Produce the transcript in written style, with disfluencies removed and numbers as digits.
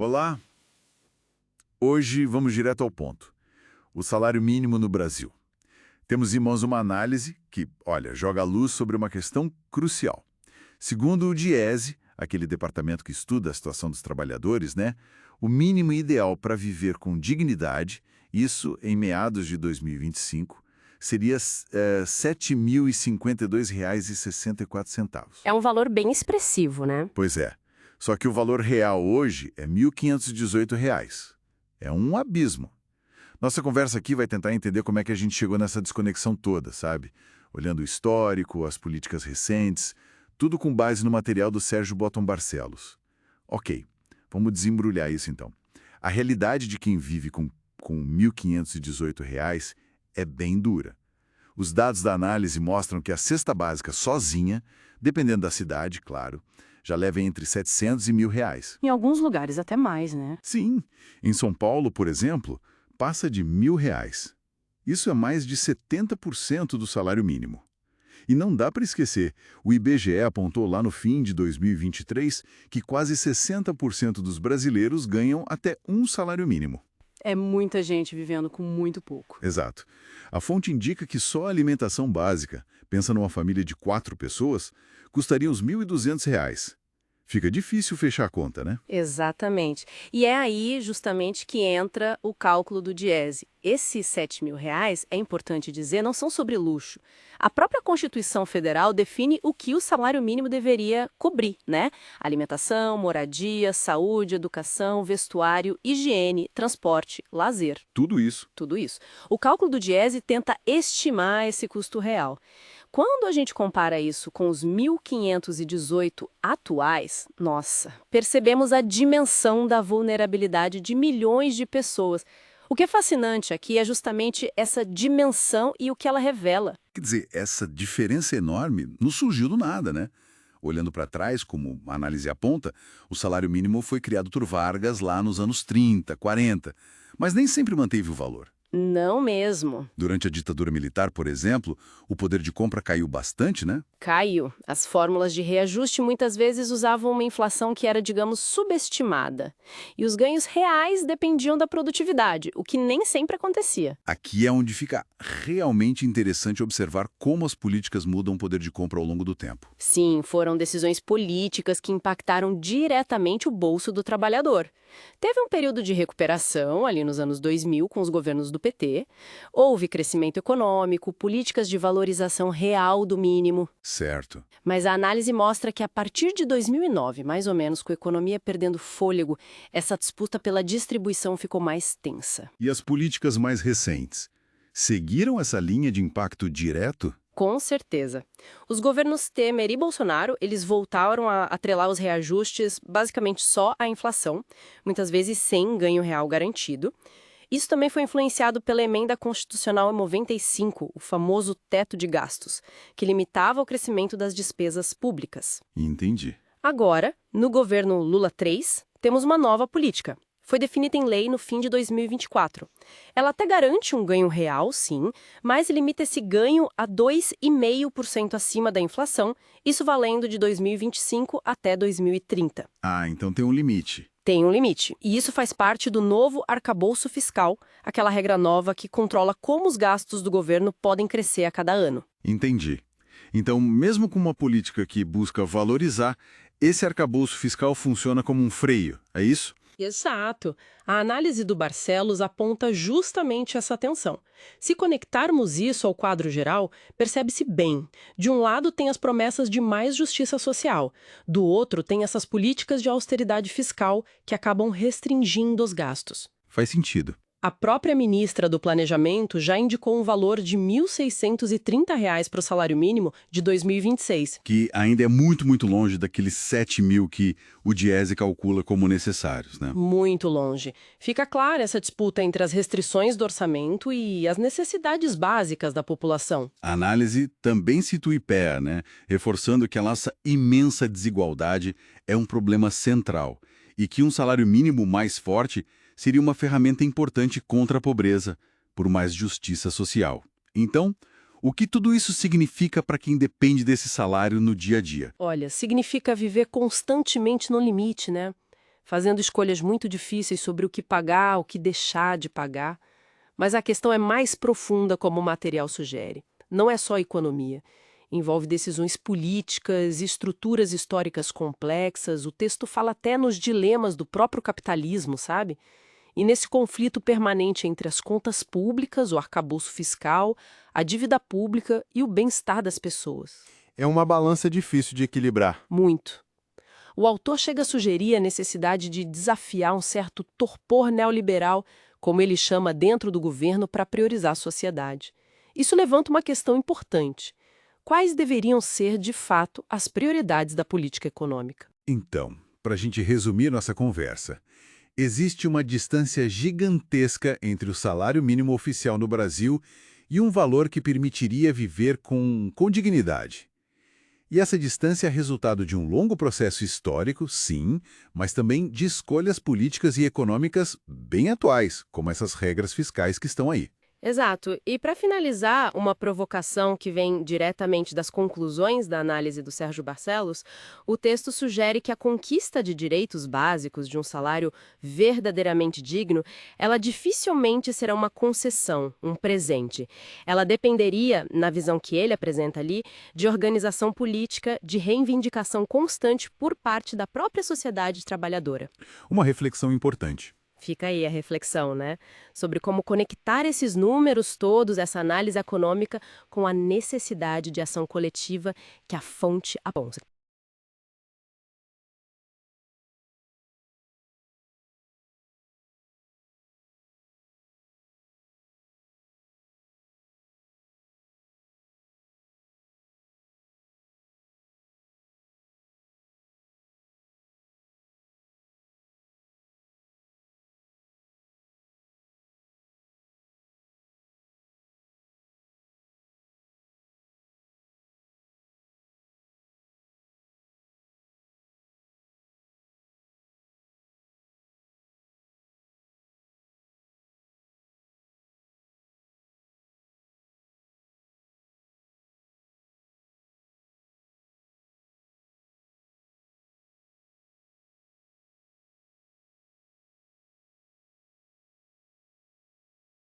Olá, hoje vamos direto ao ponto. O salário mínimo no Brasil. Temos em mãos uma análise que, olha, joga a luz sobre uma questão crucial. Segundo o DIESE, aquele departamento que estuda a situação dos trabalhadores, né? O mínimo ideal para viver com dignidade, isso em meados de 2025, seria R$ 7.052,64. É um valor bem expressivo, né? Pois é. Só que o valor real hoje é R$ 1.518. É um abismo. Nossa conversa aqui vai tentar entender como é que a gente chegou nessa desconexão toda, sabe? Olhando o histórico, as políticas recentes, tudo com base no material do Sérgio Botton Barcelos. Ok, vamos desembrulhar isso então. A realidade de quem vive com R$ 1.518 é bem dura. Os dados da análise mostram que a cesta básica sozinha, dependendo da cidade, claro, já leva entre 700 e R$ 1.000. Em alguns lugares até mais, né? Sim, em São Paulo, por exemplo, passa de R$ 1.000. Isso é mais de 70% do salário mínimo. E não dá para esquecer, o IBGE apontou lá no fim de 2023 que quase 60% dos brasileiros ganham até um salário mínimo. É muita gente vivendo com muito pouco. Exato. A fonte indica que só a alimentação básica, pensa numa família de 4 pessoas, custaria uns R$ 1.200. Fica difícil fechar a conta, né? Exatamente. E é aí justamente que entra o cálculo do Diese. Esses R$ 7.000, é importante dizer, não são sobre luxo. A própria Constituição Federal define o que o salário mínimo deveria cobrir, né? Alimentação, moradia, saúde, educação, vestuário, higiene, transporte, lazer. Tudo isso. Tudo isso. O cálculo do Diese tenta estimar esse custo real. Quando a gente compara isso com os 1.518 atuais, nossa, percebemos a dimensão da vulnerabilidade de milhões de pessoas. O que é fascinante aqui é justamente essa dimensão e o que ela revela. Quer dizer, essa diferença enorme não surgiu do nada, né? Olhando para trás, como a análise aponta, o salário mínimo foi criado por Vargas lá nos anos 30, 40, mas nem sempre manteve o valor. Não mesmo. Durante a ditadura militar, por exemplo, o poder de compra caiu bastante, né? Caiu. As fórmulas de reajuste muitas vezes usavam uma inflação que era, digamos, subestimada. E os ganhos reais dependiam da produtividade, o que nem sempre acontecia. Aqui é onde fica realmente interessante observar como as políticas mudam o poder de compra ao longo do tempo. Sim, foram decisões políticas que impactaram diretamente o bolso do trabalhador. Teve um período de recuperação, ali nos anos 2000, com os governos do PT. Houve crescimento econômico, políticas de valorização real do mínimo. Certo. Mas a análise mostra que a partir de 2009, mais ou menos, com a economia perdendo fôlego, essa disputa pela distribuição ficou mais tensa. E as políticas mais recentes? Seguiram essa linha de impacto direto? Com certeza. Os governos Temer e Bolsonaro, eles voltaram a atrelar os reajustes basicamente só à inflação, muitas vezes sem ganho real garantido. Isso também foi influenciado pela emenda constitucional 95, o famoso teto de gastos, que limitava o crescimento das despesas públicas. Entendi. Agora, no governo Lula III, temos uma nova política. Foi definida em lei no fim de 2024. Ela até garante um ganho real, sim, mas limita esse ganho a 2,5% acima da inflação, isso valendo de 2025 até 2030. Ah, então tem um limite. Tem um limite. E isso faz parte do novo arcabouço fiscal, aquela regra nova que controla como os gastos do governo podem crescer a cada ano. Entendi. Então, mesmo com uma política que busca valorizar, esse arcabouço fiscal funciona como um freio, é isso? Exato. A análise do Barcelos aponta justamente essa tensão. Se conectarmos isso ao quadro geral, percebe-se bem. De um lado tem as promessas de mais justiça social, do outro tem essas políticas de austeridade fiscal que acabam restringindo os gastos. Faz sentido. A própria ministra do Planejamento já indicou um valor de R$ 1.630 para o salário mínimo de 2026. Que ainda é muito, muito longe daqueles 7.000 que o Diese calcula como necessários, né? Muito longe. Fica clara essa disputa entre as restrições do orçamento e as necessidades básicas da população. A análise também cita o IPEA, né? Reforçando que a nossa imensa desigualdade é um problema central e que um salário mínimo mais forte seria uma ferramenta importante contra a pobreza, por mais justiça social. Então, o que tudo isso significa para quem depende desse salário no dia a dia? Olha, significa viver constantemente no limite, né? fazendo escolhas muito difíceis sobre o que pagar, o que deixar de pagar. Mas a questão é mais profunda, como o material sugere. Não é só economia. Envolve decisões políticas, estruturas históricas complexas, o texto fala até nos dilemas do próprio capitalismo, sabe? E nesse conflito permanente entre as contas públicas, o arcabouço fiscal, a dívida pública e o bem-estar das pessoas. É uma balança difícil de equilibrar. Muito. O autor chega a sugerir a necessidade de desafiar um certo torpor neoliberal, como ele chama dentro do governo, para priorizar a sociedade. Isso levanta uma questão importante. Quais deveriam ser, de fato, as prioridades da política econômica? Então, para a gente resumir nossa conversa, existe uma distância gigantesca entre o salário mínimo oficial no Brasil e um valor que permitiria viver com dignidade. E essa distância é resultado de um longo processo histórico, sim, mas também de escolhas políticas e econômicas bem atuais, como essas regras fiscais que estão aí. Exato. E para finalizar, uma provocação que vem diretamente das conclusões da análise do Sérgio Barcelos, o texto sugere que a conquista de direitos básicos de um salário verdadeiramente digno, ela dificilmente será uma concessão, um presente. Ela dependeria, na visão que ele apresenta ali, de organização política, de reivindicação constante por parte da própria sociedade trabalhadora. Uma reflexão importante. Fica aí a reflexão, né? Sobre como conectar esses números todos, essa análise econômica, com a necessidade de ação coletiva que a fonte aponta.